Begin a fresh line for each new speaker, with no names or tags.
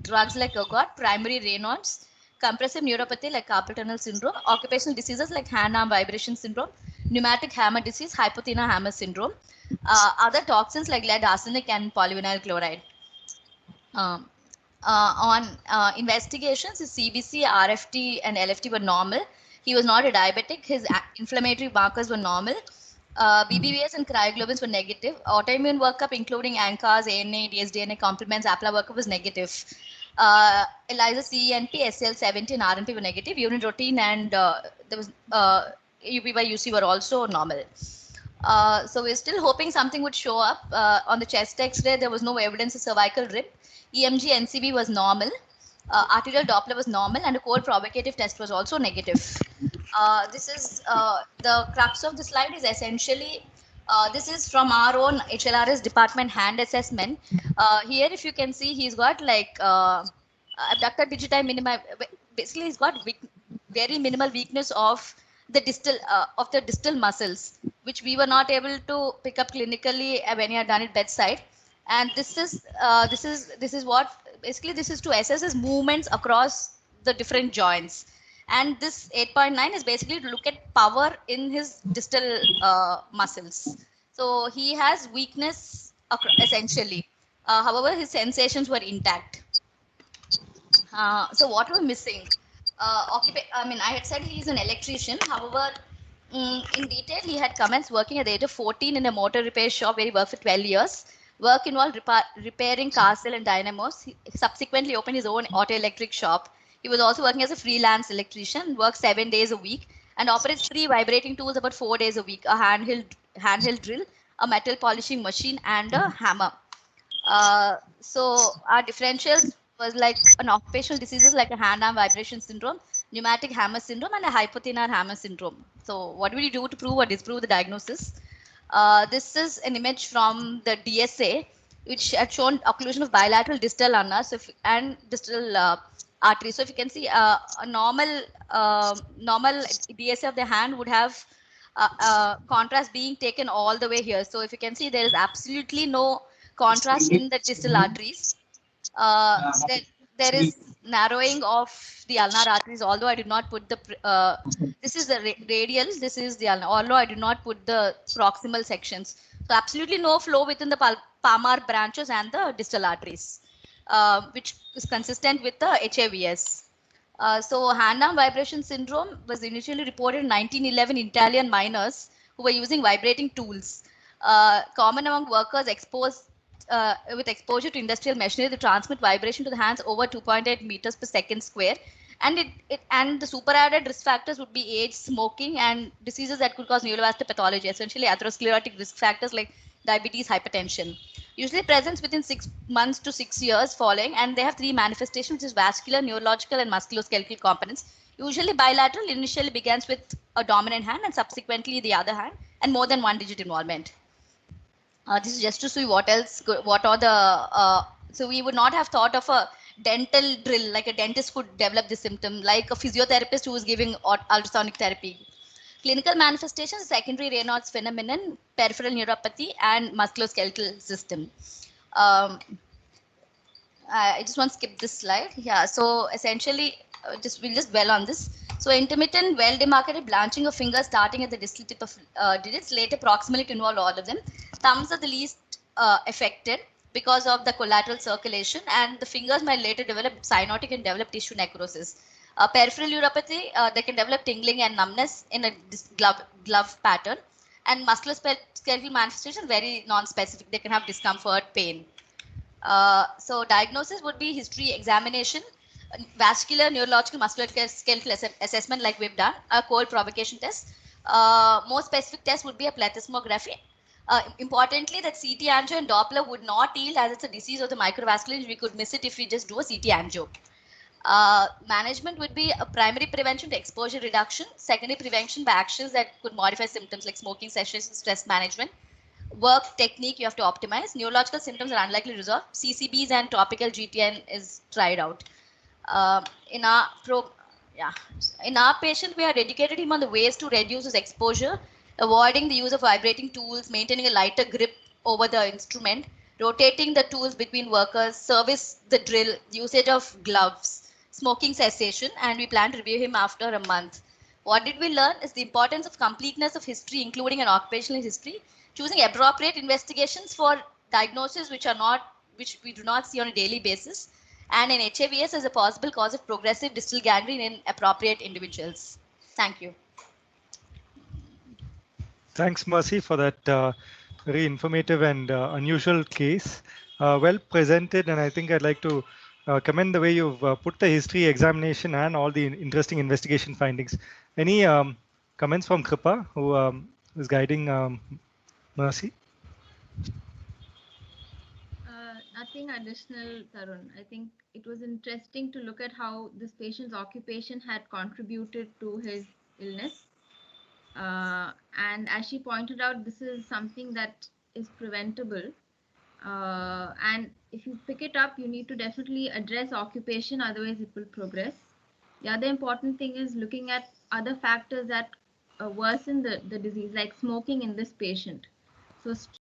drugs like ergot, primary Raynaud's, compressive neuropathy like carpal tunnel syndrome, occupational diseases like hand-arm vibration syndrome, pneumatic hammer disease, hypothena hammer syndrome, other toxins like lead, arsenic, and polyvinyl chloride. Um, on investigations, his CBC, RFT, and LFT were normal. He was not a diabetic. His inflammatory markers were normal. BBVS and cryoglobins were negative. Autoimmune workup, including ANCAs, ANA, DSDNA complements, APLA workup was negative. ELISA, CENP, SL70, and RNP were negative. Urine routine and there was UPY, UC were also normal. So we're still hoping something would show up. On the chest X-ray, there was no evidence of cervical rip. EMG NCB was normal. Arterial Doppler was normal, and a core provocative test was also negative. This is the crux of the slide is essentially this is from our own HLRS department hand assessment. Here, if you can see, he's got like abductor digiti minima. Basically, he's got very minimal weakness of the distal muscles, which we were not able to pick up clinically when he had done it bedside. And this is what basically this is to assess his movements across the different joints. And this 8.9 is basically to look at power in his distal muscles. So he has weakness essentially. However, his sensations were intact. So what was missing? I had said he's an electrician. However, in detail, he had commenced working at the age of 14 in a motor repair shop where he worked for 12 years. Work involved repairing car cell and dynamos. He subsequently opened his own auto electric shop. He was also working as a freelance electrician, works 7 days a week, and operates 3 vibrating tools about 4 days a week: a handheld drill, a metal polishing machine, and a hammer. So our differentials was like an occupational diseases like a hand-arm vibration syndrome, pneumatic hammer syndrome, and a hypothenar hammer syndrome. So what will you do to prove or disprove the diagnosis? This is an image from the DSA, which had shown occlusion of bilateral distal ulna and distal artery. So if you can see, a normal DSA of the hand would have contrast being taken all the way here. So if you can see, there is absolutely no contrast in the distal arteries. There is narrowing of the ulnar arteries, although I did not put the this is the radial, this is the ulnar, although I did not put the proximal sections. So absolutely no flow within the palmar branches and the distal arteries, which is consistent with the HAVS. So hand-arm vibration syndrome was initially reported in 1911 in Italian miners who were using vibrating tools. Common among workers exposed with exposure to industrial machinery to transmit vibration to the hands over 2.8 meters per second square. And and the superadded risk factors would be age, smoking, and diseases that could cause neurovascular pathology, essentially atherosclerotic risk factors like diabetes, hypertension. Usually presents within 6 months to 6 years following, and they have 3 manifestations, which is vascular, neurological, and musculoskeletal components. Usually bilateral, initially begins with a dominant hand and subsequently the other hand, and more than 1 digit involvement. This is just to see what else, what are the, so we would not have thought of a dental drill, like a dentist could develop this symptom, like a physiotherapist who is giving ultrasonic therapy. Clinical manifestations, secondary Raynaud's phenomenon, peripheral neuropathy, and musculoskeletal system. I just want to skip this slide. Yeah, so essentially, we'll just dwell on this. So intermittent, well-demarcated blanching of fingers starting at the distal tip of digits, later proximally to involve all of them. Thumbs are the least affected because of the collateral circulation, and the fingers might later develop cyanotic and develop tissue necrosis. Peripheral neuropathy, they can develop tingling and numbness in a glove pattern, and musculoskeletal manifestation very non-specific. They can have discomfort, pain. So diagnosis would be history, examination, vascular, neurological, musculoskeletal assessment like we've done, a cold provocation test. More specific test would be a plethysmography. Importantly, that CT angio and Doppler would not yield, as it's a disease of the microvascular. We could miss it if we just do a CT angio. Management would be a primary prevention to exposure reduction, secondary prevention by actions that could modify symptoms like smoking cessation, stress management. Work technique you have to optimize. Neurological symptoms are unlikely to resolve. CCBs and topical GTN is tried out. In our patient, we have educated him on the ways to reduce his exposure, avoiding the use of vibrating tools, maintaining a lighter grip over the instrument, rotating the tools between workers, service the drill, usage of gloves, smoking cessation, and we plan to review him after a month. What did we learn is the importance of completeness of history, including an occupational history, choosing appropriate investigations for diagnoses which we do not see on a daily basis, and in HAVS as a possible cause of progressive distal gangrene in appropriate individuals. Thank you.
Thanks, Mercy, for that very informative and unusual case. Well presented, and I think I'd like to commend the way you've put the history examination and all the interesting investigation findings. Any comments from Kripa, who is guiding Mercy?
Nothing additional, Tarun. I think it was interesting to look at how this patient's occupation had contributed to his illness. And as she pointed out, this is something that is preventable. And if you pick it up, you need to definitely address occupation, otherwise it will progress. The other important thing is looking at other factors that worsen the disease, like smoking in this patient. So